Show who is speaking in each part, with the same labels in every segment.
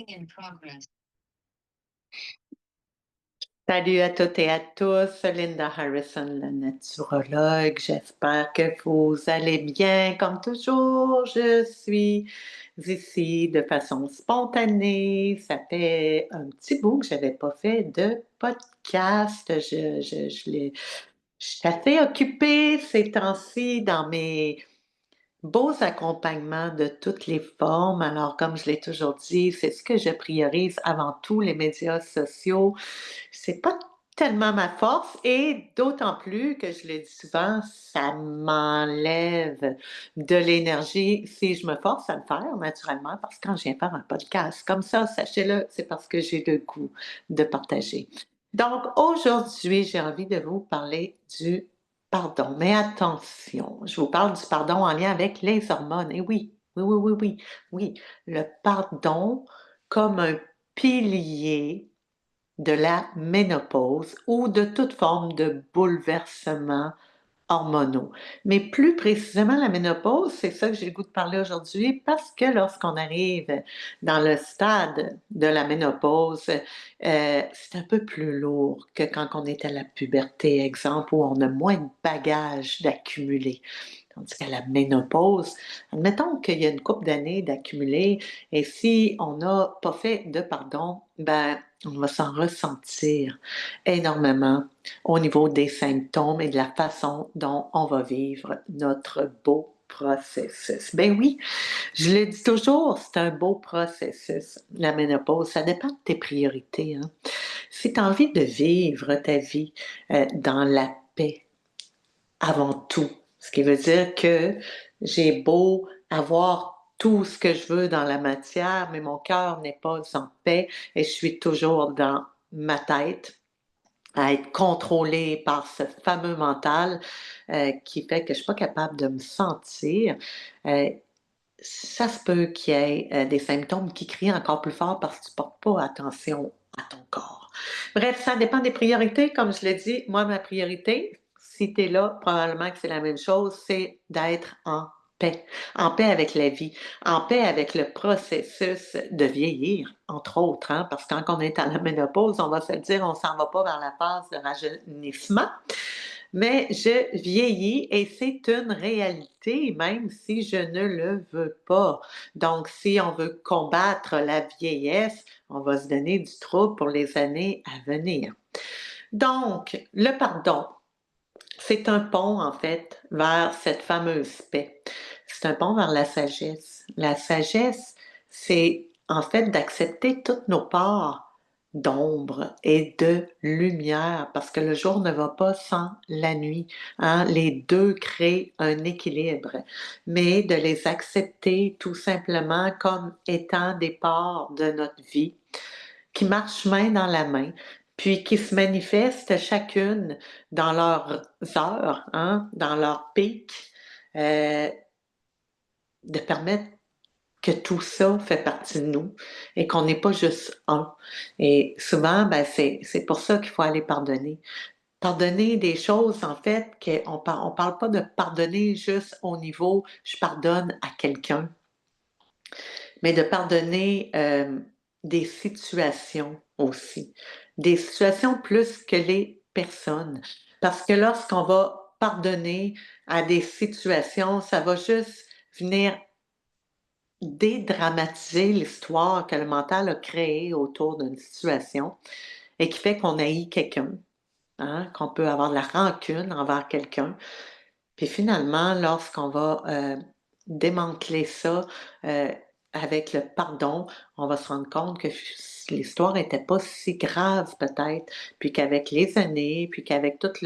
Speaker 1: In progress.
Speaker 2: Salut à toutes et à tous, Linda Harrison, la naturologue. J'espère que vous allez bien. Comme toujours, je suis ici de façon spontanée. Ça fait un petit bout que je n'avais pas fait de podcast. Je suis assez occupée ces temps-ci dans mes beaux accompagnements de toutes les formes. Alors, comme je l'ai toujours dit, c'est ce que je priorise avant tout, les médias sociaux. C'est pas tellement ma force et d'autant plus que je le dis souvent, ça m'enlève de l'énergie si je me force à le faire naturellement, parce que quand je viens faire un podcast comme ça, sachez-le, c'est parce que j'ai le goût de partager. Donc aujourd'hui, j'ai envie de vous parler du pardon, mais attention, je vous parle du pardon en lien avec les hormones. Et oui, oui, oui, oui, oui, oui, le pardon comme un pilier de la ménopause ou de toute forme de bouleversement hormonaux. Mais plus précisément, la ménopause, c'est ça que j'ai le goût de parler aujourd'hui parce que lorsqu'on arrive dans le stade de la ménopause, c'est un peu plus lourd que quand on est à la puberté, exemple, où on a moins de bagages d'accumuler. Tandis qu'à la ménopause, admettons qu'il y a une couple d'années d'accumuler et si on n'a pas fait de pardon, ben, on va s'en ressentir énormément au niveau des symptômes et de la façon dont on va vivre notre beau processus. Ben oui, je le dis toujours, c'est un beau processus, la ménopause. Ça dépend de tes priorités, hein. Si tu as envie de vivre ta vie dans la paix, avant tout. Ce qui veut dire que j'ai beau avoir tout ce que je veux dans la matière, mais mon cœur n'est pas en paix et je suis toujours dans ma tête à être contrôlée par ce fameux mental qui fait que je ne suis pas capable de me sentir. Euh, Ça se peut qu'il y ait des symptômes qui crient encore plus fort parce que tu ne portes pas attention à ton corps. Bref, ça dépend des priorités. Comme je l'ai dit, moi, ma priorité, si tu es là, probablement que c'est la même chose, c'est d'être en paix avec la vie, en paix avec le processus de vieillir, entre autres, hein, parce que quand on est à la ménopause, on va se le dire, on s'en va pas vers la phase de rajeunissement, mais je vieillis et c'est une réalité, même si je ne le veux pas. Donc, si on veut combattre la vieillesse, on va se donner du trouble pour les années à venir. Donc, le pardon, c'est un pont, en fait, vers cette fameuse paix. C'est un pont vers la sagesse. La sagesse, c'est en fait d'accepter toutes nos parts d'ombre et de lumière, parce que le jour ne va pas sans la nuit, hein? Les deux créent un équilibre, mais de les accepter tout simplement comme étant des parts de notre vie qui marchent main dans la main, puis qui se manifestent chacune dans leurs heures, hein, dans leur pic, euh, de permettre que tout ça fait partie de nous et qu'on n'est pas juste un. Et souvent, ben, c'est pour ça qu'il faut aller pardonner. Pardonner des choses, en fait, on parle pas de pardonner juste au niveau je pardonne à quelqu'un, mais de pardonner des situations aussi. Des situations plus que les personnes. Parce que lorsqu'on va pardonner à des situations, ça va juste venir dédramatiser l'histoire que le mental a créée autour d'une situation et qui fait qu'on haït quelqu'un, hein, qu'on peut avoir de la rancune envers quelqu'un. Puis finalement, lorsqu'on va démanteler ça avec le pardon, on va se rendre compte que l'histoire n'était pas si grave peut-être, puis qu'avec les années, puis qu'avec toute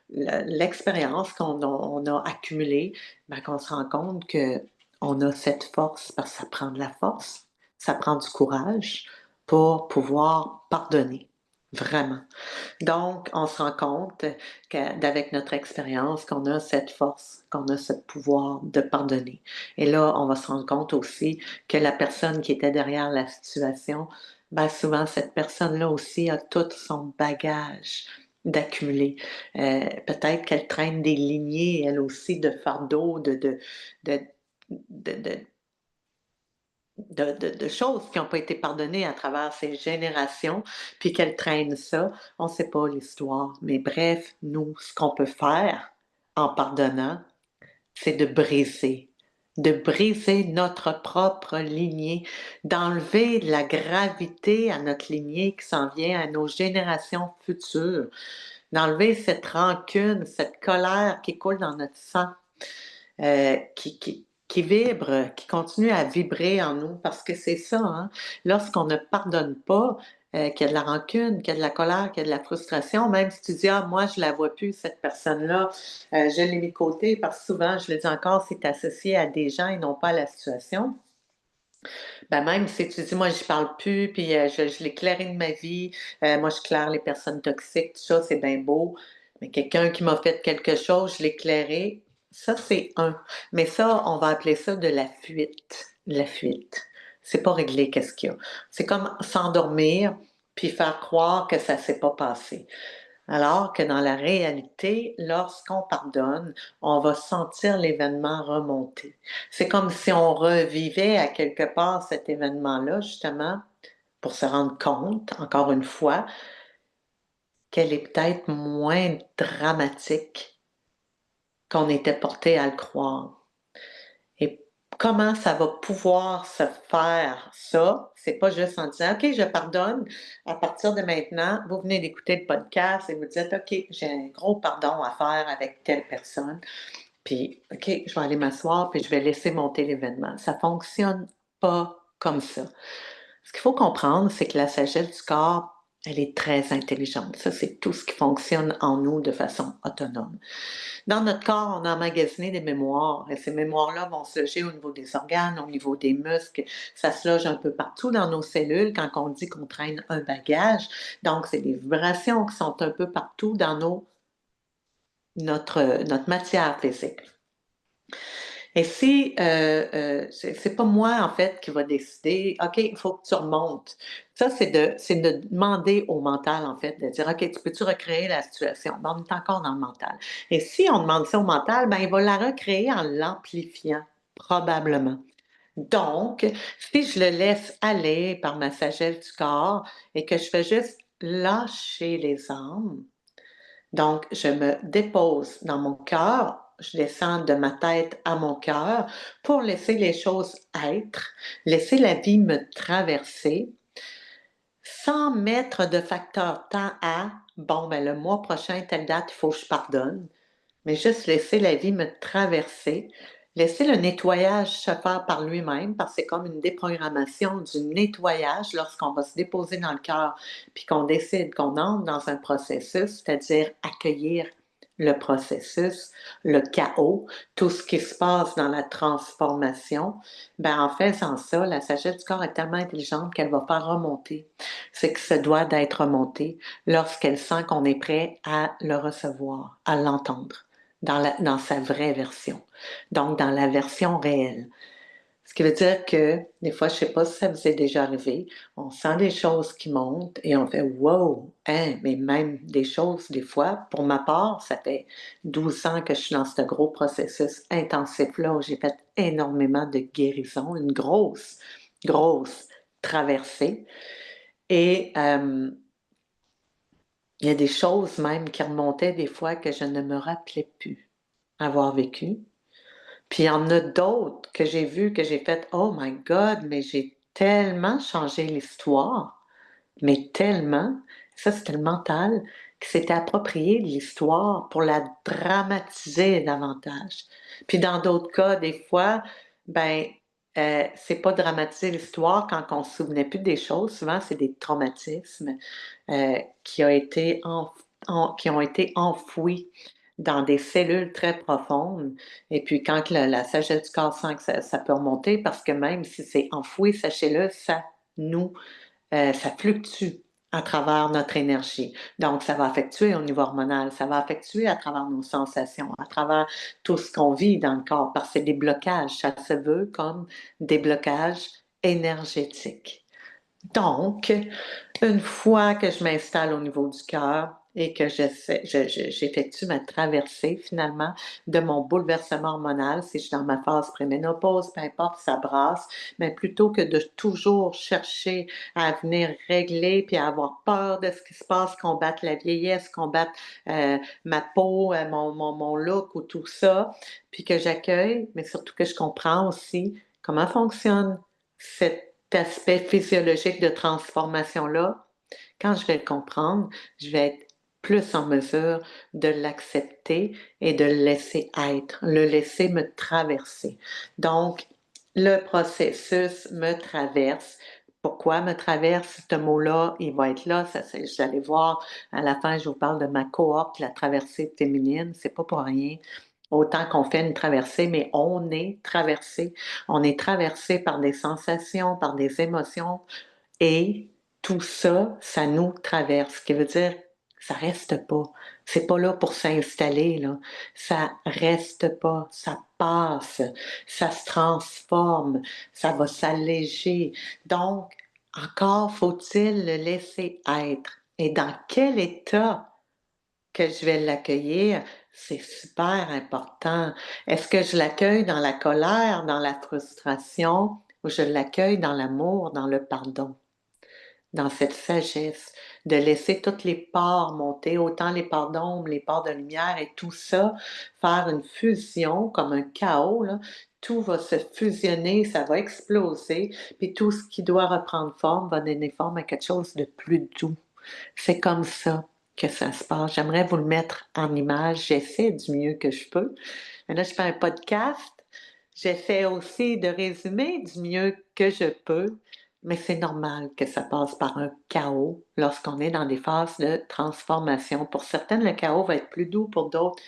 Speaker 2: l'expérience on a accumulée, ben, qu'on se rend compte que on a cette force, parce que ça prend de la force, ça prend du courage pour pouvoir pardonner, vraiment. Donc, on se rend compte qu'avec notre expérience, qu'on a cette force, qu'on a ce pouvoir de pardonner. Et là, on va se rendre compte aussi que la personne qui était derrière la situation, ben souvent, cette personne-là aussi a tout son bagage d'accumuler. Peut-être qu'elle traîne des lignées, elle aussi, de fardeaux, de, de choses qui n'ont pas été pardonnées à travers ces générations, puis qu'elles traînent ça. On ne sait pas l'histoire. Mais bref, nous, ce qu'on peut faire en pardonnant, c'est de briser notre propre lignée, d'enlever de la gravité à notre lignée qui s'en vient, à nos générations futures, d'enlever cette rancune, cette colère qui coule dans notre sang, qui vibre, qui continue à vibrer en nous, parce que c'est ça, hein? Lorsqu'on ne pardonne pas, qu'il y a de la rancune, qu'il y a de la colère, qu'il y a de la frustration, même si tu dis, ah, moi, je la vois plus, cette personne-là, je l'ai mis de côté, parce que souvent, je le dis encore, c'est associé à des gens et non pas à la situation. Ben, même si tu dis: «Moi, j'y parle plus, puis je l'ai clairé de ma vie, moi, je claire les personnes toxiques, tout ça, c'est bien beau». Mais quelqu'un qui m'a fait quelque chose, je l'ai clairé, ça, c'est un. Mais ça, on va appeler ça de la fuite, la fuite. C'est pas réglé qu'est-ce qu'il y a. C'est comme s'endormir, puis faire croire que ça s'est pas passé. Alors que dans la réalité, lorsqu'on pardonne, on va sentir l'événement remonter. C'est comme si on revivait à quelque part cet événement-là, justement, pour se rendre compte, encore une fois, qu'elle est peut-être moins dramatique qu'on était porté à le croire. Et comment ça va pouvoir se faire ça? C'est pas juste en disant: «OK, je pardonne. À partir de maintenant, vous venez d'écouter le podcast et vous dites: "OK, j'ai un gros pardon à faire avec telle personne. Puis, OK, je vais aller m'asseoir puis je vais laisser monter l'événement"». Ça fonctionne pas comme ça. Ce qu'il faut comprendre, c'est que la sagesse du corps, elle est très intelligente. Ça, c'est tout ce qui fonctionne en nous de façon autonome. Dans notre corps, on a emmagasiné des mémoires et ces mémoires-là vont se loger au niveau des organes, au niveau des muscles. Ça se loge un peu partout dans nos cellules quand on dit qu'on traîne un bagage. Donc, c'est des vibrations qui sont un peu partout dans notre matière physique. Et si, c'est pas moi, en fait, qui va décider, OK, il faut que tu remontes. Ça, c'est de demander au mental, en fait, de dire, OK, tu peux-tu recréer la situation? Ben, on est encore dans le mental. Et si on demande ça au mental, ben, il va la recréer en l'amplifiant, probablement. Donc, si je le laisse aller par ma sagesse du corps et que je fais juste lâcher les armes, donc, je me dépose dans mon cœur, je descends de ma tête à mon cœur pour laisser les choses être, laisser la vie me traverser sans mettre de facteur temps à bon, ben le mois prochain, telle date, il faut que je pardonne, mais juste laisser la vie me traverser, laisser le nettoyage se faire par lui-même, parce que c'est comme une déprogrammation du nettoyage lorsqu'on va se déposer dans le cœur, puis qu'on décide qu'on entre dans un processus, c'est-à-dire accueillir le processus, le chaos, tout ce qui se passe dans la transformation, ben en faisant ça, la sagesse du corps est tellement intelligente qu'elle va faire remonter ce qui se doit d'être remonté lorsqu'elle sent qu'on est prêt à le recevoir, à l'entendre dans sa vraie version, donc dans la version réelle. Ce qui veut dire que des fois, je ne sais pas si ça vous est déjà arrivé, on sent des choses qui montent et on fait wow, hein, mais même des choses, des fois, pour ma part, ça fait 12 ans que je suis dans ce gros processus intensif-là où j'ai fait énormément de guérison, une grosse, grosse traversée. Et il y a des choses même qui remontaient des fois que je ne me rappelais plus avoir vécues. Puis il y en a d'autres que j'ai vues, que j'ai fait: «Oh my God, mais j'ai tellement changé l'histoire, mais tellement». Ça, c'était le mental qui s'était approprié de l'histoire pour la dramatiser davantage. Puis dans d'autres cas, des fois, ben, c'est pas dramatiser l'histoire quand on se souvenait plus des choses. Souvent, c'est des traumatismes, qui a été qui ont été enfouis dans des cellules très profondes. Et puis quand la sagesse du corps sent que ça peut remonter, parce que même si c'est enfoui, sachez-le, nous, ça fluctue à travers notre énergie. Donc, ça va affectuer au niveau hormonal, ça va affectuer à travers nos sensations, à travers tout ce qu'on vit dans le corps, parce que c'est des blocages, ça se veut comme des blocages énergétiques. Donc, une fois que je m'installe au niveau du cœur et que j'effectue ma traversée finalement de mon bouleversement hormonal, si je suis dans ma phase préménopause, peu importe, ça brasse, mais plutôt que de toujours chercher à venir régler puis à avoir peur de ce qui se passe, combattre la vieillesse, combattre ma peau, mon look ou tout ça, puis que j'accueille, mais surtout que je comprends aussi comment fonctionne cet aspect physiologique de transformation-là. Quand je vais le comprendre, je vais être plus en mesure de l'accepter et de le laisser être, le laisser me traverser. Donc, le processus me traverse. Pourquoi me traverse? Ce mot-là, il va être là. Vous allez voir, à la fin, je vous parle de ma cohorte, la traversée féminine. C'est pas pour rien. Autant qu'on fait une traversée, mais on est traversé. On est traversé par des sensations, par des émotions, et tout ça, ça nous traverse, ce qui veut dire ça reste pas. C'est pas là pour s'installer, là. Ça reste pas, ça passe, ça se transforme, ça va s'alléger. Donc, encore faut-il le laisser être. Et dans quel état que je vais l'accueillir, c'est super important. Est-ce que je l'accueille dans la colère, dans la frustration, ou je l'accueille dans l'amour, dans le pardon? Dans cette sagesse, de laisser toutes les parts monter, autant les parts d'ombre, les parts de lumière et tout ça, faire une fusion comme un chaos, là. Tout va se fusionner, ça va exploser, puis tout ce qui doit reprendre forme va donner forme à quelque chose de plus doux. C'est comme ça que ça se passe. J'aimerais vous le mettre en image. J'essaie du mieux que je peux. Mais là, je fais un podcast. J'essaie aussi de résumer du mieux que je peux, mais c'est normal que ça passe par un chaos lorsqu'on est dans des phases de transformation. Pour certaines, le chaos va être plus doux, pour d'autres,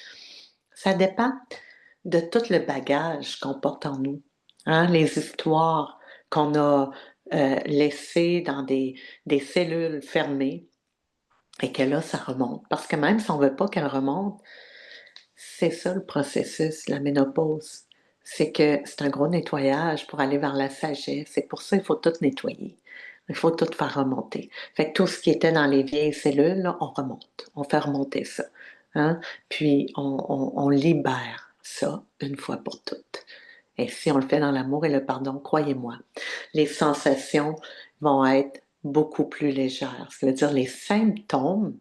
Speaker 2: ça dépend de tout le bagage qu'on porte en nous, hein, les histoires qu'on a laissées dans des cellules fermées et que là, ça remonte. Parce que même si on ne veut pas qu'elle remonte, c'est ça le processus, la ménopause. C'est que c'est un gros nettoyage pour aller vers la sagesse. C'est pour ça qu'il faut tout nettoyer. Il faut tout faire remonter. Fait que tout ce qui était dans les vieilles cellules, là, on remonte. On fait remonter ça. Hein? Puis on libère ça une fois pour toutes. Et si on le fait dans l'amour et le pardon, croyez-moi, les sensations vont être beaucoup plus légères. Ça veut dire les symptômes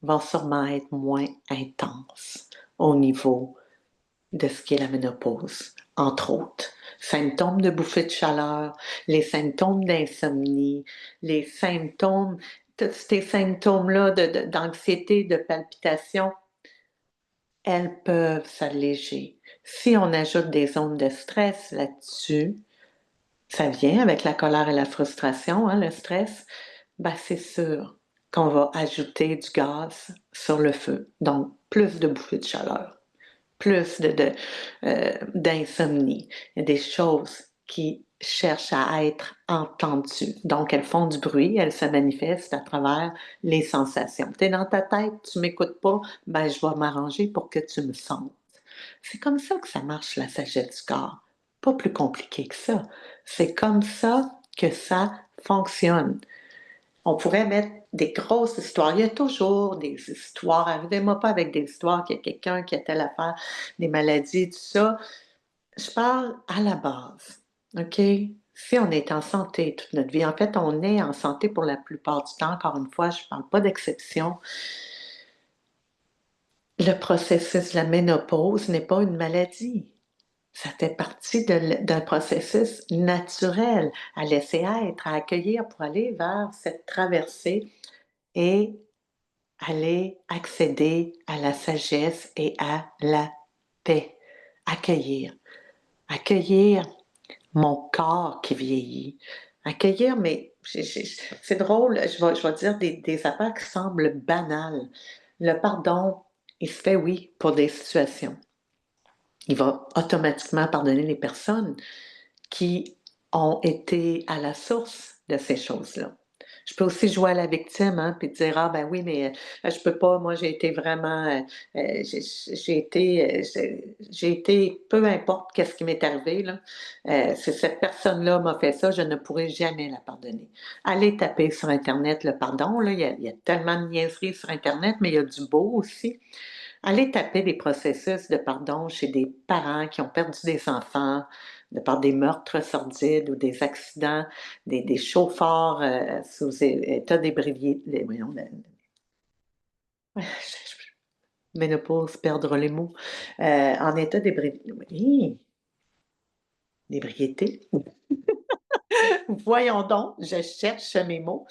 Speaker 2: vont sûrement être moins intenses au niveau de ce qu'est la ménopause, entre autres. Symptômes de bouffée de chaleur, les symptômes d'insomnie, les symptômes, tous ces symptômes-là d'anxiété, de palpitation, elles peuvent s'alléger. Si on ajoute des zones de stress là-dessus, ça vient avec la colère et la frustration, hein, le stress, ben c'est sûr qu'on va ajouter du gaz sur le feu. Donc, plus de bouffées de chaleur, plus d'insomnie. Il y a des choses qui cherchent à être entendues. Donc, elles font du bruit, elles se manifestent à travers les sensations. Tu es dans ta tête, tu m'écoutes pas, ben je vais m'arranger pour que tu me sentes. C'est comme ça que ça marche, la sagesse du corps. Pas plus compliqué que ça. C'est comme ça que ça fonctionne. On pourrait mettre des grosses histoires. Il y a toujours des histoires. Arrivez-moi pas avec des histoires qu'il y a quelqu'un qui a telle affaire, des maladies, tout ça. Je parle à la base. OK? Si on est en santé toute notre vie, en fait, on est en santé pour la plupart du temps. Encore une fois, je ne parle pas d'exception. Le processus de la ménopause n'est pas une maladie. Ça fait partie d'un processus naturel à laisser être, à accueillir pour aller vers cette traversée et aller accéder à la sagesse et à la paix. Accueillir. Accueillir mon corps qui vieillit. Accueillir, mais c'est drôle, je vais dire des affaires qui semblent banales. Le pardon, il se fait, oui, pour des situations. Il va automatiquement pardonner les personnes qui ont été à la source de ces choses-là. Je peux aussi jouer à la victime, hein, puis dire: «Ah ben oui, mais, je peux pas, moi j'ai été vraiment, j'ai été peu importe qu'est-ce qui m'est arrivé là, si cette personne-là m'a fait ça, je ne pourrai jamais la pardonner». Allez taper sur internet le pardon là, il y a tellement de niaiseries sur internet, mais il y a du beau aussi. Allez taper des processus de pardon chez des parents qui ont perdu des enfants de par des meurtres sordides ou des accidents, des chauffeurs, sous état d'ébriété, voyons, ménopause, perdre les mots, en état d'ébriété? Voyons donc, je cherche mes mots.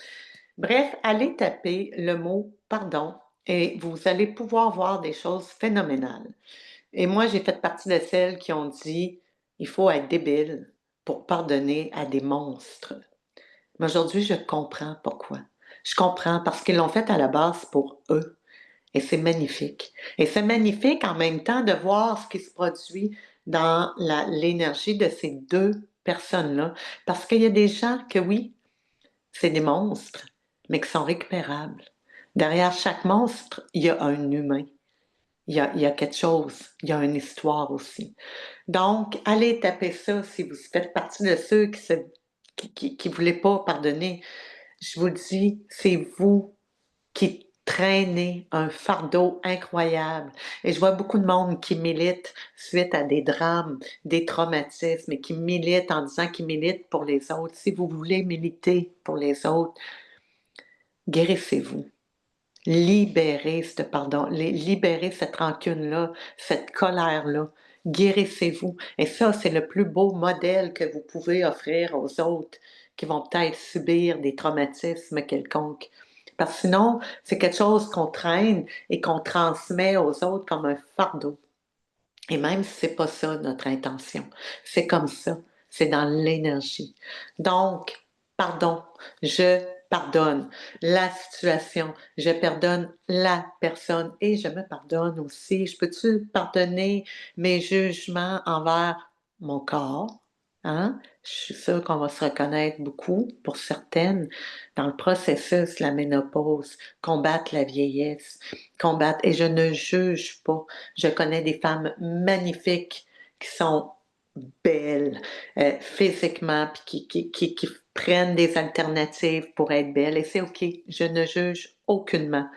Speaker 2: Bref, allez taper le mot «pardon» et vous allez pouvoir voir des choses phénoménales. Et moi, j'ai fait partie de celles qui ont dit: «Il faut être débile pour pardonner à des monstres». Mais aujourd'hui, je comprends pourquoi. Je comprends parce qu'ils l'ont fait à la base pour eux et c'est magnifique. Et c'est magnifique en même temps de voir ce qui se produit dans l'énergie de ces 2 personnes-là. Parce qu'il y a des gens que oui, c'est des monstres, mais qui sont récupérables. Derrière chaque monstre, il y a un humain. Il y a quelque chose, il y a une histoire aussi. Donc, allez taper ça si vous faites partie de ceux qui voulaient pas pardonner. Je vous le dis, c'est vous qui traînez un fardeau incroyable. Et je vois beaucoup de monde qui milite suite à des drames, des traumatismes, et qui milite en disant qu'ils militent pour les autres. Si vous voulez militer pour les autres, guérissez-vous. Libérez ce pardon, libérez cette rancune-là, cette colère-là. Guérissez-vous. Et ça, c'est le plus beau modèle que vous pouvez offrir aux autres qui vont peut-être subir des traumatismes quelconques. Parce que sinon, c'est quelque chose qu'on traîne et qu'on transmet aux autres comme un fardeau. Et même si c'est pas ça notre intention, c'est comme ça, c'est dans l'énergie. Donc, pardon, je pardonne la situation, je pardonne la personne et je me pardonne aussi. Je peux-tu pardonner mes jugements envers mon corps? Hein? Je suis sûre qu'on va se reconnaître beaucoup, pour certaines, dans le processus de la ménopause, combattre la vieillesse, combattre, et je ne juge pas. Je connais des femmes magnifiques qui sont belles, physiquement, puis qui prennent des alternatives pour être belles et c'est OK, je ne juge aucunement.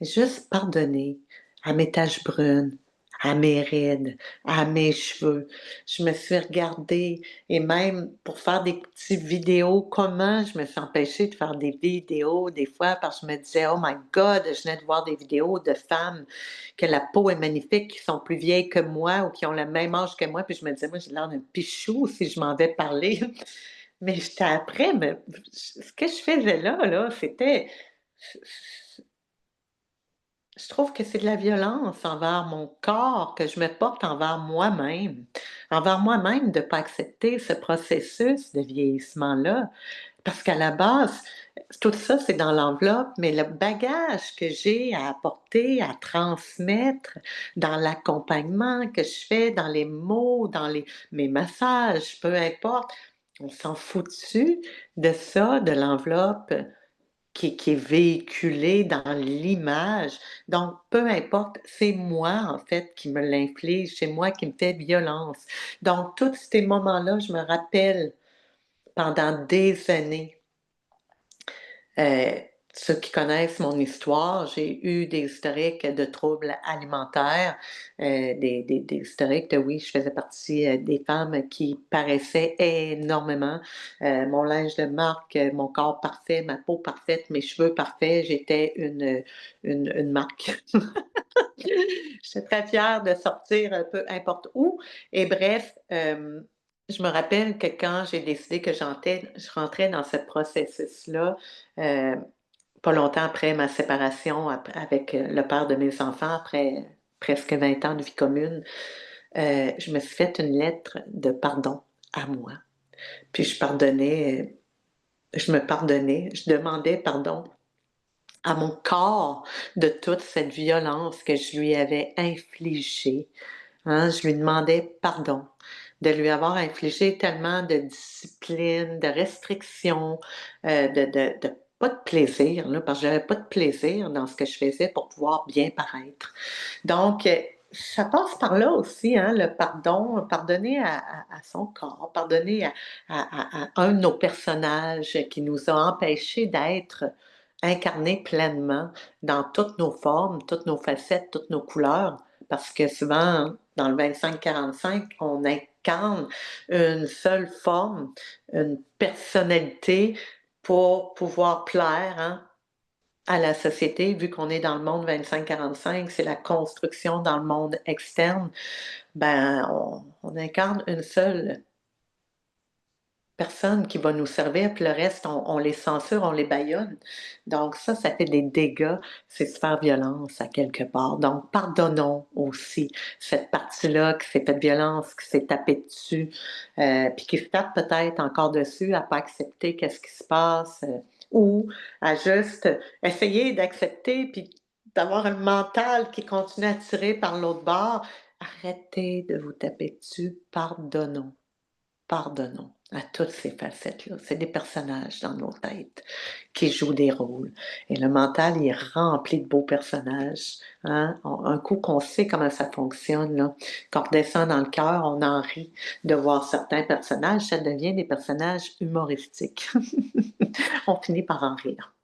Speaker 2: Juste pardonner à mes taches brunes, à mes rides, à mes cheveux. Je me suis regardée et même pour faire des petites vidéos, comment je me suis empêchée de faire des vidéos des fois parce que je me disais: «Oh my God!» Je venais de voir des vidéos de femmes que la peau est magnifique, qui sont plus vieilles que moi ou qui ont le même âge que moi, puis je me disais: «Moi, j'ai l'air d'un pichou si je m'en vais parler». Mais j'étais après, mais ce que je faisais là, c'était je trouve que c'est de la violence envers mon corps que je me porte envers moi-même. Envers moi-même de ne pas accepter ce processus de vieillissement-là. Parce qu'à la base, tout ça, c'est dans l'enveloppe, mais le bagage que j'ai à apporter, à transmettre dans l'accompagnement que je fais, dans les mots, dans mes massages, peu importe, on s'en fout-tu de ça, de l'enveloppe qui est véhiculé dans l'image. Donc, peu importe, c'est moi, en fait, qui me l'inflige, c'est moi qui me fais violence. Donc, tous ces moments-là, je me rappelle pendant des années. Ceux qui connaissent mon histoire, j'ai eu des historiques de troubles alimentaires, des historiques de oui, je faisais partie, des femmes qui paraissaient énormément. Mon linge de marque, mon corps parfait, ma peau parfaite, mes cheveux parfaits, j'étais une marque. J'étais très fière de sortir un peu importe où et bref, je me rappelle que quand j'ai décidé que je rentrais dans ce processus-là, heu, pas longtemps après ma séparation avec, le père de mes enfants, après presque 20 ans de vie commune, je me suis fait une lettre de pardon à moi. Puis je me pardonnais, je demandais pardon à mon corps de toute cette violence que je lui avais infligée. Hein, je lui demandais pardon de lui avoir infligé tellement de discipline, de restrictions, de pas de plaisir, là, parce que j'avais pas de plaisir dans ce que je faisais pour pouvoir bien paraître. Donc, ça passe par là aussi, hein, le pardon, pardonner à son corps, pardonner à un de nos personnages qui nous a empêchés d'être incarnés pleinement dans toutes nos formes, toutes nos facettes, toutes nos couleurs. Parce que souvent, dans le 25-45, on incarne une seule forme, une personnalité pour pouvoir plaire, hein, à la société, vu qu'on est dans le monde 25-45, c'est la construction dans le monde externe, ben, on incarne une seule personne qui va nous servir, puis le reste, on les censure, on les bâillonne. Donc ça fait des dégâts, c'est se faire violence à quelque part. Donc pardonnons aussi cette partie-là qui s'est fait violence, qui s'est tapée dessus, puis qui se tape peut-être encore dessus à pas accepter qu'est-ce qui se passe, ou à juste essayer d'accepter puis d'avoir un mental qui continue à tirer par l'autre bord. Arrêtez de vous taper dessus, pardonnons. Pardonnons à toutes ces facettes-là. C'est des personnages dans nos têtes qui jouent des rôles. Et le mental, il est rempli de beaux personnages. Hein? Un coup qu'on sait comment ça fonctionne, là, qu'on redescend dans le cœur, on en rit de voir certains personnages, ça devient des personnages humoristiques. On finit par en rire.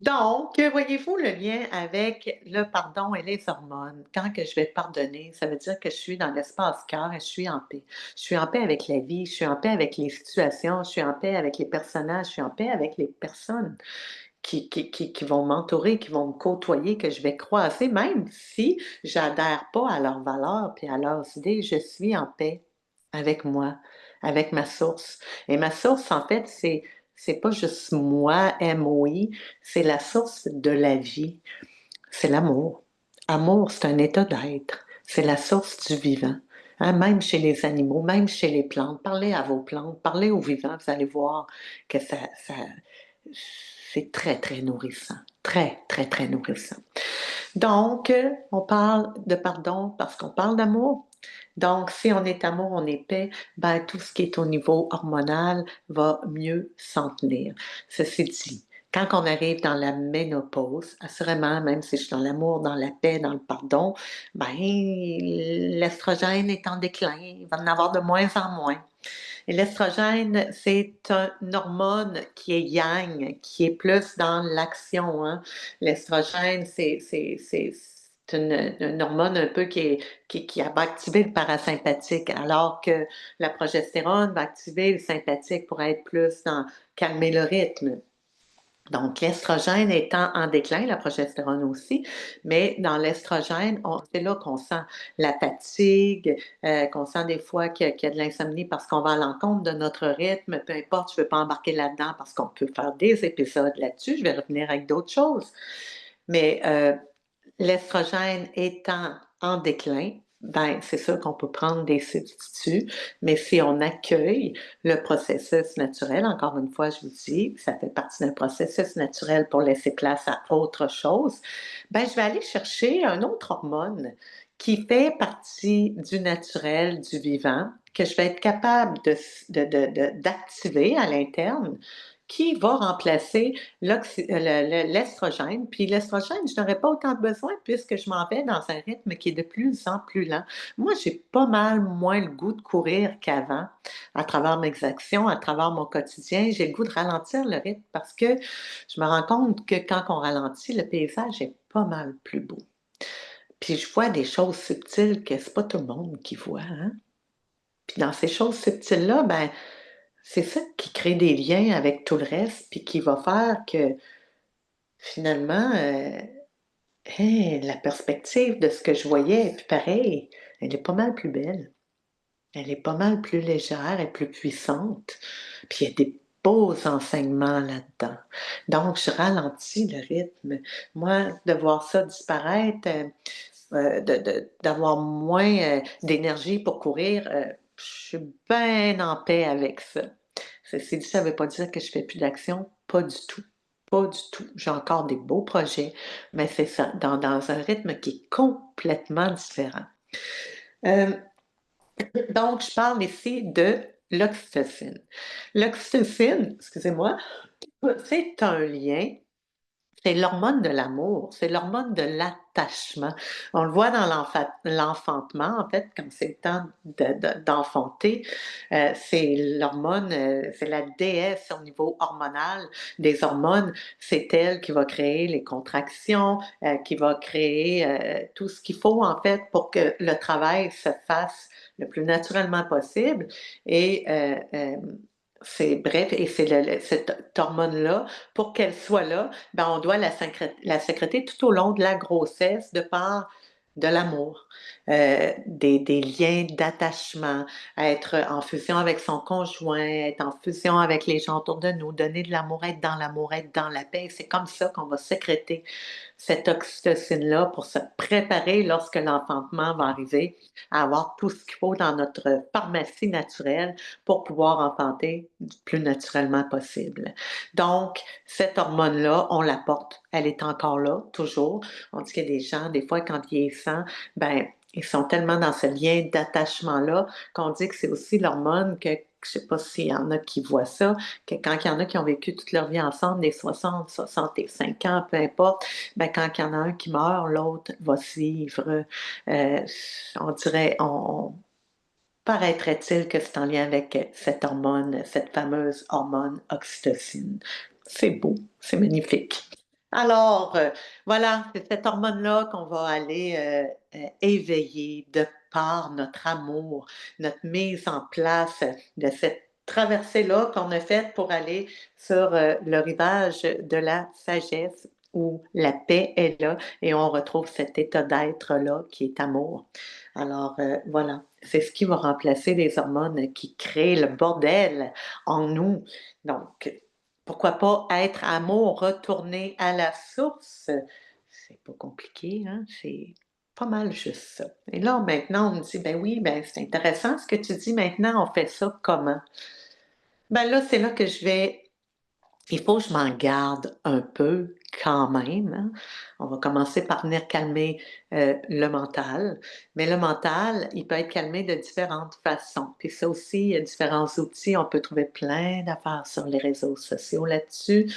Speaker 2: Donc, voyez-vous le lien avec le pardon et les hormones? Quand que je vais pardonner, ça veut dire que je suis dans l'espace-cœur et je suis en paix. Je suis en paix avec la vie, je suis en paix avec les situations, je suis en paix avec les personnages, je suis en paix avec les personnes qui vont m'entourer, qui vont me côtoyer, que je vais croiser, même si j'adhère pas à leurs valeurs puis à leurs idées, je suis en paix avec moi, avec ma source. Et ma source, en fait, c'est pas juste moi, MOI, c'est la source de la vie, c'est l'amour. Amour, c'est un état d'être, c'est la source du vivant. Hein, même chez les animaux, même chez les plantes, parlez à vos plantes, parlez aux vivants, vous allez voir que c'est très, très nourrissant. Très, très, très nourrissant. Donc, on parle de pardon parce qu'on parle d'amour. Donc, si on est amour, on est paix, ben, tout ce qui est au niveau hormonal va mieux s'en tenir. Ceci dit, quand on arrive dans la ménopause, assurément, même si je suis dans l'amour, dans la paix, dans le pardon, ben, l'estrogène est en déclin, il va en avoir de moins en moins. Et l'estrogène, c'est une hormone qui est yang, qui est plus dans l'action, hein. L'estrogène, c'est une hormone un peu qui va activer le parasympathique, alors que la progestérone va activer le sympathique pour être plus dans calmer le rythme. Donc, l'estrogène étant en déclin, la progestérone aussi, mais dans l'estrogène, c'est là qu'on sent la fatigue, qu'on sent des fois qu'il y a de l'insomnie parce qu'on va à l'encontre de notre rythme, peu importe, je ne veux pas embarquer là-dedans parce qu'on peut faire des épisodes là-dessus, je vais revenir avec d'autres choses. Mais l'estrogène étant en déclin, ben, c'est sûr qu'on peut prendre des substituts, mais si on accueille le processus naturel, encore une fois, je vous dis, ça fait partie d'un processus naturel pour laisser place à autre chose, ben, je vais aller chercher un autre hormone qui fait partie du naturel, du vivant, que je vais être capable d'activer à l'interne, qui va remplacer l'estrogène. Puis l'estrogène, je n'aurais pas autant besoin puisque je m'en vais dans un rythme qui est de plus en plus lent. Moi, j'ai pas mal moins le goût de courir qu'avant, à travers mes actions, à travers mon quotidien. J'ai le goût de ralentir le rythme parce que je me rends compte que quand on ralentit, le paysage est pas mal plus beau. Puis je vois des choses subtiles que c'est pas tout le monde qui voit, hein. Puis dans ces choses subtiles-là, ben, c'est ça qui crée des liens avec tout le reste, puis qui va faire que finalement, la perspective de ce que je voyais est plus pareille. Elle est pas mal plus belle. Elle est pas mal plus légère et plus puissante. Puis il y a des beaux enseignements là-dedans. Donc je ralentis le rythme. Moi, de voir ça disparaître, d'avoir moins, d'énergie pour courir, je suis bien en paix avec ça. Ceci dit, ça ne veut pas dire que je fais plus d'action, pas du tout. Pas du tout. J'ai encore des beaux projets, mais c'est ça, dans un rythme qui est complètement différent. Euh, donc, je parle ici de l'oxytocine. L'oxytocine, excusez-moi, C'est un lien. C'est l'hormone de l'amour, c'est l'hormone de l'attachement. On le voit dans l'enfantement, en fait, quand c'est le temps d'enfanter, c'est l'hormone, c'est la déesse au niveau hormonal des hormones. C'est elle qui va créer les contractions, qui va créer tout ce qu'il faut, en fait, pour que le travail se fasse le plus naturellement possible. Et c'est bref, et c'est cette hormone-là, pour qu'elle soit là, ben, on doit la sécréter tout au long de la grossesse de par de l'amour, des liens d'attachement, être en fusion avec son conjoint, être en fusion avec les gens autour de nous, donner de l'amour, être dans la paix. C'est comme ça qu'on va sécréter cette oxytocine-là pour se préparer lorsque l'enfantement va arriver à avoir tout ce qu'il faut dans notre pharmacie naturelle pour pouvoir enfanter le plus naturellement possible. Donc, cette hormone-là, on la porte. Elle est encore là, toujours. On dit qu'il y a des gens, des fois, quand vieillissant, ben, ils sont tellement dans ce lien d'attachement-là qu'on dit que c'est aussi l'hormone que, je sais pas s'il y en a qui voient ça, que quand il y en a qui ont vécu toute leur vie ensemble, des 60, 65 ans, peu importe, ben, quand il y en a un qui meurt, l'autre va suivre. Euh, on dirait, paraîtrait-il que c'est en lien avec cette hormone, cette fameuse hormone oxytocine. C'est beau, c'est magnifique. Alors, voilà, c'est cette hormone-là qu'on va aller éveiller de par notre amour, notre mise en place de cette traversée-là qu'on a faite pour aller sur le rivage de la sagesse où la paix est là et on retrouve cet état d'être-là qui est amour. Alors, voilà, c'est ce qui va remplacer les hormones qui créent le bordel en nous. Donc, pourquoi pas être amour, retourner à la source? C'est pas compliqué, hein? C'est pas mal juste ça. Et là, maintenant, on me dit, ben oui, ben c'est intéressant ce que tu dis. Maintenant, on fait ça comment? Ben là, c'est là que je vais il faut que je m'en garde un peu quand même, hein. On va commencer par venir calmer, le mental, mais le mental, il peut être calmé de différentes façons. Puis ça aussi, il y a différents outils. On peut trouver plein d'affaires sur les réseaux sociaux là-dessus.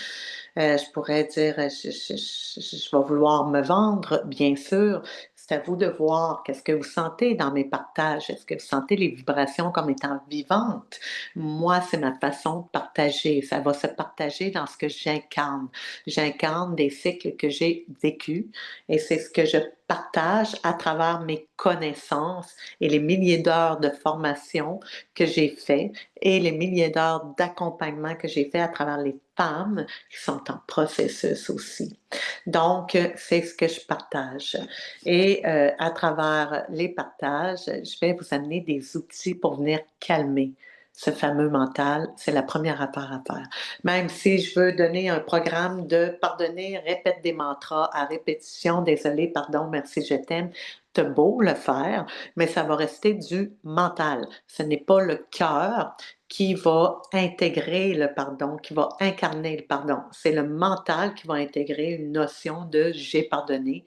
Speaker 2: Je pourrais dire, je vais vouloir me vendre, bien sûr. C'est à vous de voir qu'est-ce que vous sentez dans mes partages. Est-ce que vous sentez les vibrations comme étant vivantes? Moi, c'est ma façon de partager. Ça va se partager dans ce que j'incarne. J'incarne des cycles que j'ai vécus et c'est ce que je partage à travers mes connaissances et les milliers d'heures de formation que j'ai fait et les milliers d'heures d'accompagnement que j'ai fait à travers les femmes qui sont en processus aussi. Donc, c'est ce que je partage. Et à travers les partages, je vais vous amener des outils pour venir calmer ce fameux mental. C'est la première affaire à faire. Même si je veux donner un programme de pardonner, répète des mantras à répétition, désolé, pardon, merci, je t'aime, t'as beau le faire, mais ça va rester du mental. Ce n'est pas le cœur qui va intégrer le pardon, qui va incarner le pardon. C'est le mental qui va intégrer une notion de j'ai pardonné,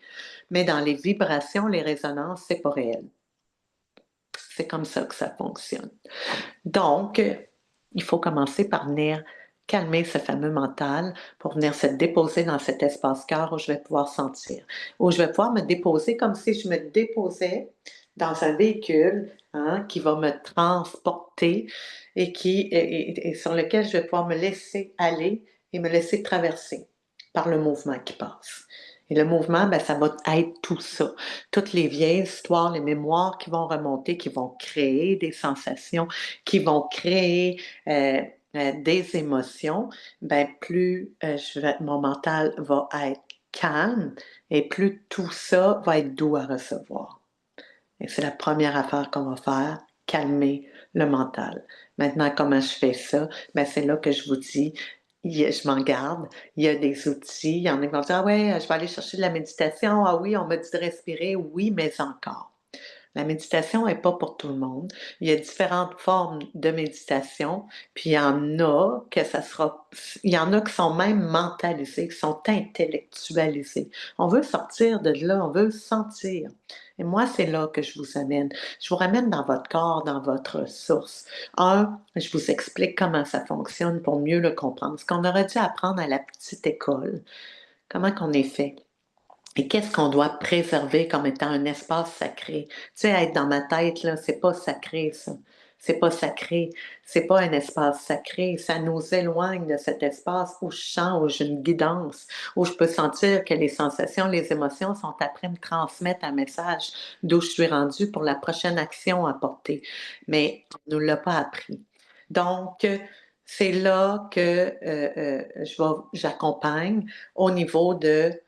Speaker 2: mais dans les vibrations, les résonances, c'est pas réel. C'est comme ça que ça fonctionne. Donc, il faut commencer par venir calmer ce fameux mental pour venir se déposer dans cet espace cœur où je vais pouvoir sentir, où je vais pouvoir me déposer comme si je me déposais dans un véhicule, hein, qui va me transporter et sur lequel je vais pouvoir me laisser aller et me laisser traverser par le mouvement qui passe. Et le mouvement, ben, ça va être tout ça. Toutes les vieilles histoires, les mémoires qui vont remonter, qui vont créer des sensations, qui vont créer des émotions, ben plus mon mental va être calme et plus tout ça va être doux à recevoir. Et c'est la première affaire qu'on va faire, calmer le mental. Maintenant, comment je fais ça? Ben, c'est là que je vous dis, je m'en garde. Il y a des outils. Il y en a qui vont dire, ah ouais, je vais aller chercher de la méditation. Ah oui, on m'a dit de respirer. Oui, mais encore. La méditation n'est pas pour tout le monde. Il y a différentes formes de méditation, puis il y en a qui sont même mentalisées, qui sont intellectualisées. On veut sortir de là, on veut sentir. Et moi, c'est là que je vous amène. Je vous ramène dans votre corps, dans votre source. Je vous explique comment ça fonctionne pour mieux le comprendre. Ce qu'on aurait dû apprendre à la petite école, comment qu'on est fait. Et qu'est-ce qu'on doit préserver comme étant un espace sacré? Tu sais, être dans ma tête, là, c'est pas sacré, ça. C'est pas sacré. C'est pas un espace sacré. Ça nous éloigne de cet espace où je sens, où j'ai une guidance, où je peux sentir que les sensations, les émotions sont après me transmettre un message d'où je suis rendue pour la prochaine action à porter. Mais on ne nous l'a pas appris. Donc, c'est là que j'accompagne au niveau de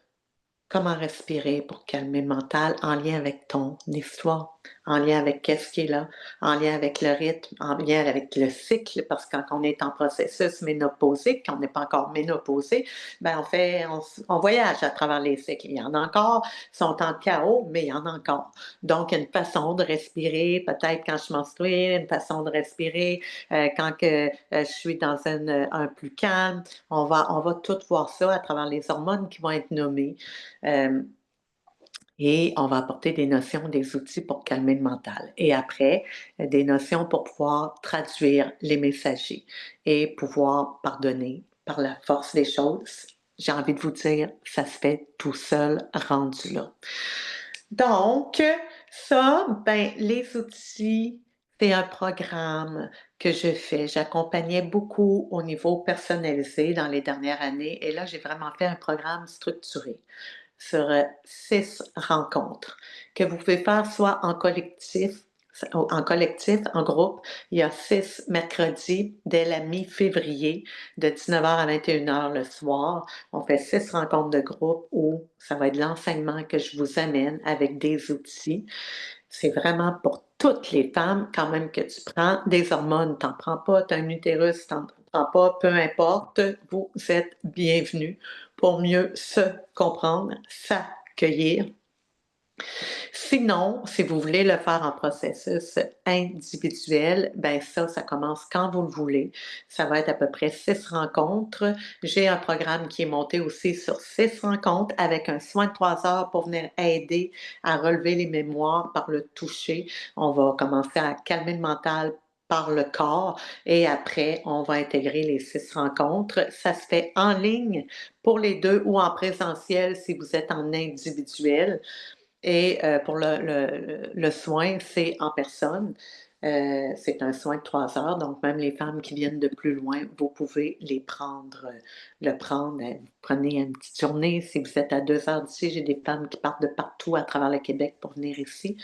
Speaker 2: comment respirer pour calmer le mental en lien avec ton histoire, en lien avec qu'est-ce qui est là, en lien avec le rythme, en lien avec le cycle, parce que quand on est en processus ménopausique, quand on n'est pas encore ménopausé, ben on voyage à travers les cycles. Il y en a encore, qui sont en chaos, mais il y en a encore. Donc, il y a une façon de respirer, peut-être quand je menstrue, une façon de respirer quand je suis dans un plus calme. On va tout voir ça à travers les hormones qui vont être nommées. Euh, et on va apporter des notions, des outils pour calmer le mental. Et après, des notions pour pouvoir traduire les messagers et pouvoir pardonner par la force des choses. J'ai envie de vous dire, ça se fait tout seul rendu là. Donc, ça, ben, les outils, c'est un programme que je fais. J'accompagnais beaucoup au niveau personnalisé dans les dernières années et là, j'ai vraiment fait un programme structuré sur 6 rencontres que vous pouvez faire soit en groupe. Il y a 6 mercredis dès la mi-février de 19h à 21h le soir. On fait 6 rencontres de groupe où ça va être l'enseignement que je vous amène avec des outils. C'est vraiment pour toutes les femmes, quand même que tu prends des hormones, t'en prends pas, tu as un utérus, t'en prends pas, peu importe, vous êtes bienvenus pour mieux se comprendre, s'accueillir. Sinon, si vous voulez le faire en processus individuel, ben ça commence quand vous le voulez. Ça va être à peu près 6 rencontres. J'ai un programme qui est monté aussi sur 6 rencontres avec un soin de 3 heures pour venir aider à relever les mémoires par le toucher. On va commencer à calmer le mental par le corps et après, on va intégrer les 6 rencontres. Ça se fait en ligne pour les deux ou en présentiel si vous êtes en individuel. Et pour le soin, c'est en personne. C'est un soin de 3 heures, donc même les femmes qui viennent de plus loin, vous pouvez le prendre. Vous prenez une petite journée. Si vous êtes à 2 heures d'ici, j'ai des femmes qui partent de partout à travers le Québec pour venir ici.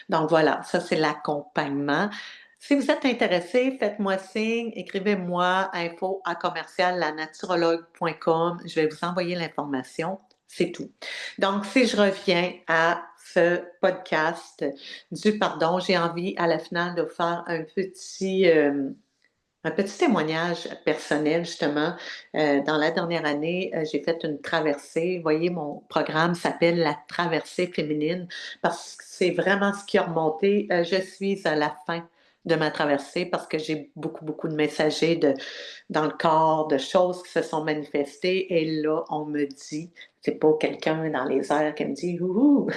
Speaker 2: Donc voilà, ça c'est l'accompagnement. Si vous êtes intéressé, faites-moi signe, écrivez-moi info@commerciallanaturologue.com. Je vais vous envoyer l'information. C'est tout. Donc, si je reviens à ce podcast du pardon, j'ai envie à la finale de vous faire un petit témoignage personnel, justement. Dans la dernière année, j'ai fait une traversée. Vous voyez, mon programme s'appelle la traversée féminine parce que c'est vraiment ce qui a remonté. Je suis à la fin de ma traversée parce que j'ai beaucoup, beaucoup de messagers dans le corps, de choses qui se sont manifestées. Et là, on me dit, c'est pas quelqu'un dans les airs qui me dit, ouhou,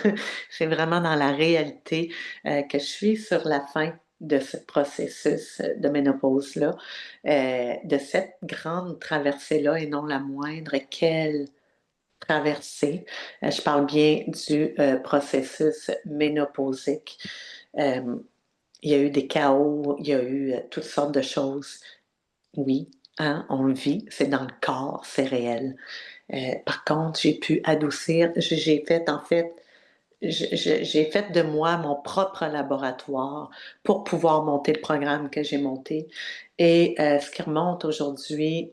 Speaker 2: c'est vraiment dans la réalité que je suis sur la fin de ce processus de ménopause-là, de cette grande traversée-là et non la moindre. Quelle traversée! Je parle bien du processus ménopausique. Euh, il y a eu des chaos, il y a eu toutes sortes de choses. Oui, hein, on le vit, c'est dans le corps, c'est réel. Par contre, j'ai pu adoucir, j'ai fait en fait j'ai fait de moi mon propre laboratoire pour pouvoir monter le programme que j'ai monté. Et ce qui remonte aujourd'hui,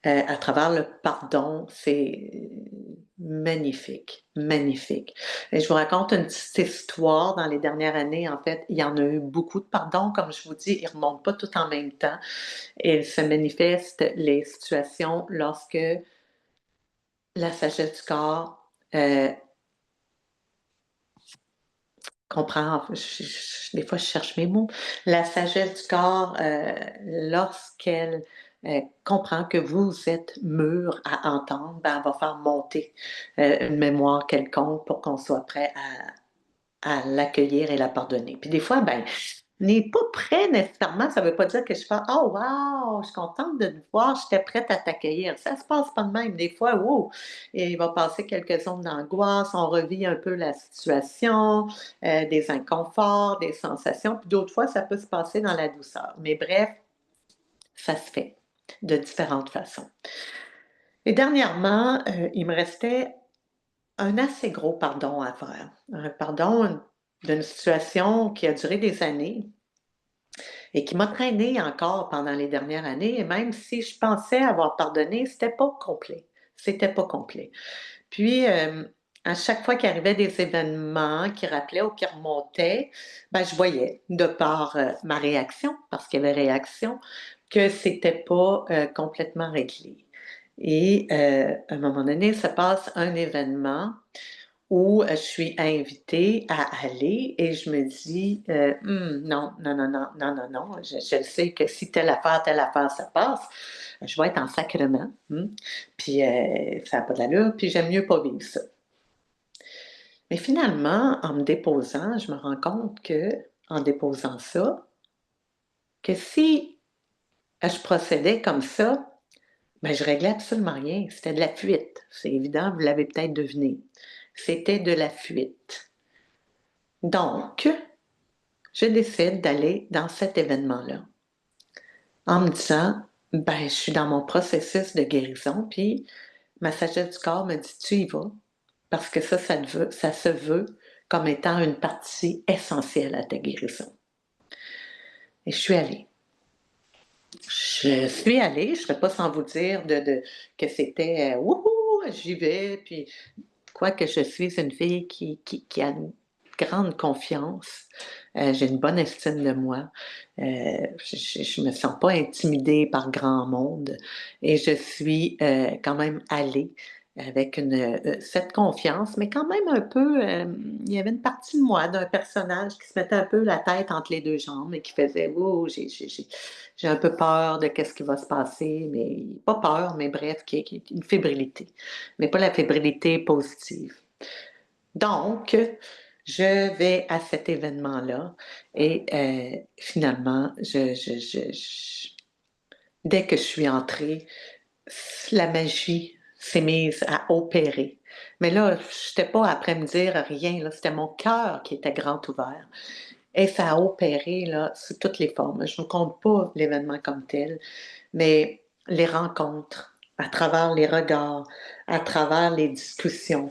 Speaker 2: à travers le pardon, c'est magnifique, magnifique. Et je vous raconte une petite histoire. Dans les dernières années, en fait, il y en a eu beaucoup de pardons. Comme je vous dis, ils ne remontent pas tout en même temps. Et ils se manifestent les situations lorsque la sagesse du corps comprend, des fois je cherche mes mots. La sagesse du corps, lorsqu'elle, comprend que vous êtes mûr à entendre, ben, elle va faire monter, une mémoire quelconque pour qu'on soit prêt à l'accueillir et la pardonner. Puis des fois, ben, n'est pas prêt nécessairement, ça veut pas dire que je fais: «Oh wow, je suis contente de te voir, j'étais prête à t'accueillir». Ça se passe pas de même. Des fois, wow, et il va passer quelques ondes d'angoisse, on revit un peu la situation, des inconforts, des sensations, puis d'autres fois, ça peut se passer dans la douceur. Mais bref, ça se fait de différentes façons. Et dernièrement, il me restait un assez gros pardon à faire. Un pardon d'une situation qui a duré des années et qui m'a traînée encore pendant les dernières années, et même si je pensais avoir pardonné, c'était pas complet. C'était pas complet. Puis, à chaque fois qu'il arrivait des événements qui rappelaient ou qui remontaient, ben, je voyais, de par, ma réaction, parce qu'il y avait réaction, que c'était pas, complètement réglé. Et à un moment donné, se passe un événement où, je suis invitée à aller et je me dis, Non, non, non, non, non, non, non, je sais que si telle affaire, ça passe, je vais être en sacrement, puis ça n'a pas d'allure, puis j'aime mieux pas vivre ça». Mais finalement, en me déposant, je me rends compte que, en déposant ça, que si, je procédais comme ça, ben, je réglais absolument rien. C'était de la fuite. C'est évident, vous l'avez peut-être deviné. C'était de la fuite. Donc, je décide d'aller dans cet événement-là en me disant, ben, je suis dans mon processus de guérison, puis ma sagesse du corps me dit, tu y vas, parce que ça se veut comme étant une partie essentielle à ta guérison. Et je suis allée. Je suis allée, je ne serais pas sans vous dire que c'était wouhou, j'y vais, puis quoique je suis une fille qui a une grande confiance, j'ai une bonne estime de moi, je me sens pas intimidée par grand monde et je suis, quand même allée avec cette confiance, mais quand même un peu, il y avait une partie de moi, d'un personnage qui se mettait un peu la tête entre les 2 jambes et qui faisait: «Oh, j'ai un peu peur de qu'est-ce qui va se passer», mais pas peur, mais bref, qui une fébrilité, mais pas la fébrilité positive. Donc, je vais à cet événement-là et finalement, dès que je suis entrée, la magie s'est mise à opérer. Mais là, je n'étais pas après me dire rien, là, c'était mon cœur qui était grand ouvert et ça a opéré, là, sous toutes les formes. Je ne vous compte pas l'événement comme tel, mais les rencontres, à travers les regards, à travers les discussions.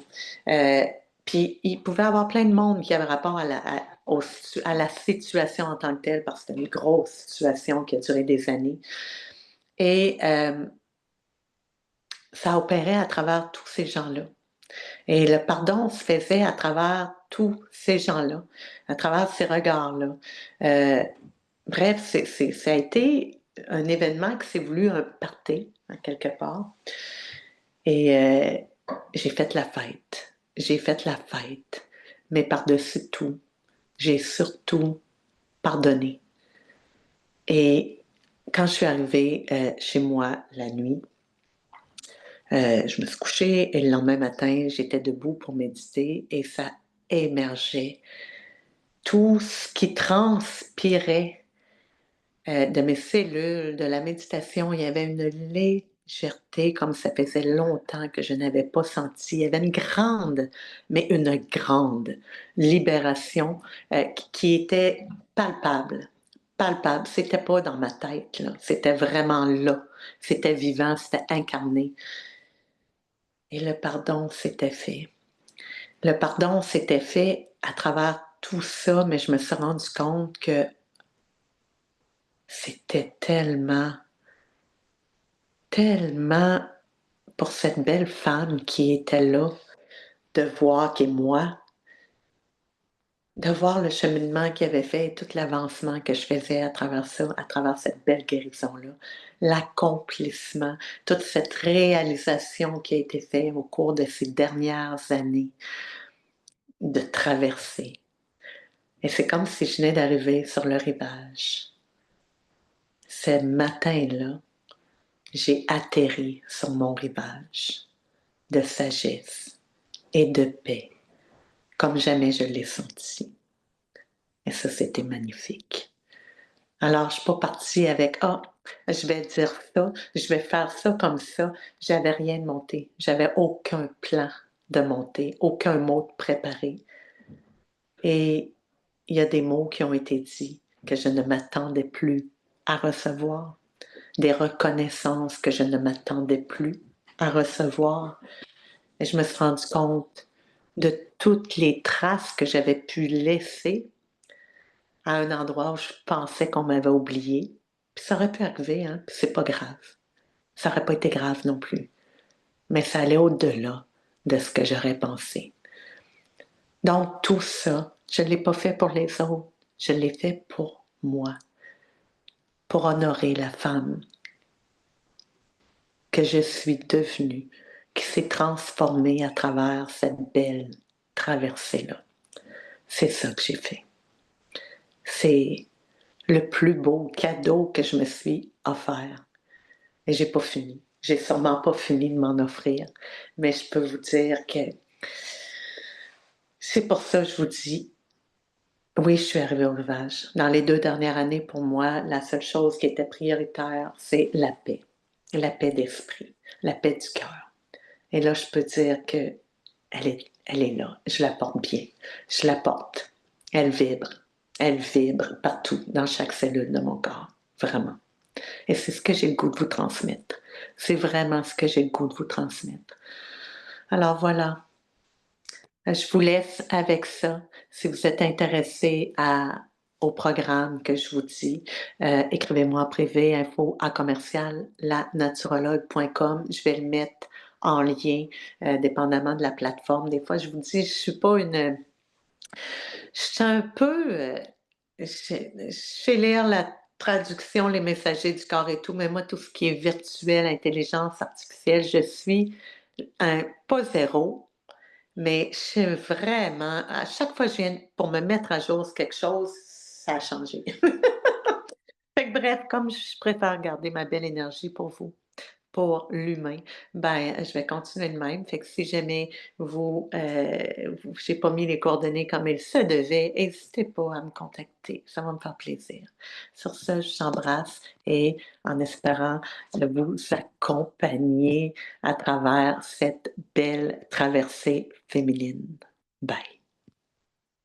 Speaker 2: Heu, Puis il pouvait y avoir plein de monde qui avait rapport à la situation en tant que telle, parce que c'était une grosse situation qui a duré des années et ça opérait à travers tous ces gens-là et le pardon se faisait à travers tous ces gens-là, à travers ces regards-là. Heu, Bref, ça a été un événement qui s'est voulu un party, en quelque part. Et j'ai fait la fête. J'ai fait la fête. Mais par-dessus tout, j'ai surtout pardonné. Et quand je suis arrivée, chez moi la nuit, je me suis couchée et le lendemain matin, j'étais debout pour méditer et ça émergeait. Tout ce qui transpirait, de mes cellules, de la méditation, il y avait une légèreté comme ça faisait longtemps que je n'avais pas senti. Il y avait une grande, mais une grande libération, qui était palpable, palpable. C'était pas dans ma tête, là, c'était vraiment là. C'était vivant, c'était incarné et le pardon s'était fait. Le pardon s'était fait à travers tout ça, mais je me suis rendu compte que c'était tellement, tellement pour cette belle femme qui était là, de voir qui est moi, de voir le cheminement qu'elle avait fait et tout l'avancement que je faisais à travers ça, à travers cette belle guérison-là, l'accomplissement, toute cette réalisation qui a été faite au cours de ces dernières années de traversée. Et c'est comme si je venais d'arriver sur le rivage. Ce matin-là, j'ai atterri sur mon rivage de sagesse et de paix, comme jamais je l'ai senti. Et ça, c'était magnifique. Alors, je suis pas partie avec ah, je vais dire ça, je vais faire ça comme ça. J'avais rien de monté. J'avais aucun plan de monter, aucun mot de préparé. Et il y a des mots qui ont été dits que je ne m'attendais plus à recevoir, des reconnaissances que je ne m'attendais plus à recevoir. Et je me suis rendu compte de toutes les traces que j'avais pu laisser à un endroit où je pensais qu'on m'avait oublié. Puis ça aurait pu arriver, hein, puis c'est pas grave. Ça aurait pas été grave non plus. Mais ça allait au-delà de ce que j'aurais pensé. Donc tout ça, je ne l'ai pas fait pour les autres, je l'ai fait pour moi, pour honorer la femme que je suis devenue, qui s'est transformée à travers cette belle traversée-là. C'est ça que j'ai fait. C'est le plus beau cadeau que je me suis offert. Et j'ai pas fini. J'ai sûrement pas fini de m'en offrir, mais je peux vous dire que c'est pour ça que je vous dis, oui, je suis arrivée au rivage. Dans les 2 dernières années, pour moi, la seule chose qui était prioritaire, c'est la paix d'esprit, la paix du cœur. Et là, je peux dire que elle est là. Je la porte bien. Je la porte. Elle vibre. Elle vibre partout, dans chaque cellule de mon corps. Vraiment. Et c'est ce que j'ai le goût de vous transmettre. C'est vraiment ce que j'ai le goût de vous transmettre. Alors voilà, je vous laisse avec ça. Si vous êtes intéressé au programme que je vous dis, écrivez-moi en privé, info@commercial-lanaturologue.com. Je vais le mettre en lien, dépendamment de la plateforme. Des fois, je vous dis, je suis pas une... Je suis un peu... je fais lire la traduction, les messagers du corps et tout, mais moi, tout ce qui est virtuel, intelligence artificielle, je suis pas zéro, mais je suis vraiment, à chaque fois que je viens pour me mettre à jour sur quelque chose, ça a changé. Fait que bref, comme je préfère garder ma belle énergie pour vous, pour l'humain, ben, je vais continuer de même. Fait que si jamais j'ai pas mis les coordonnées comme il se devait, n'hésitez pas à me contacter. Ça va me faire plaisir. Sur ce, je vous embrasse et en espérant vous accompagner à travers cette belle traversée féminine. Bye.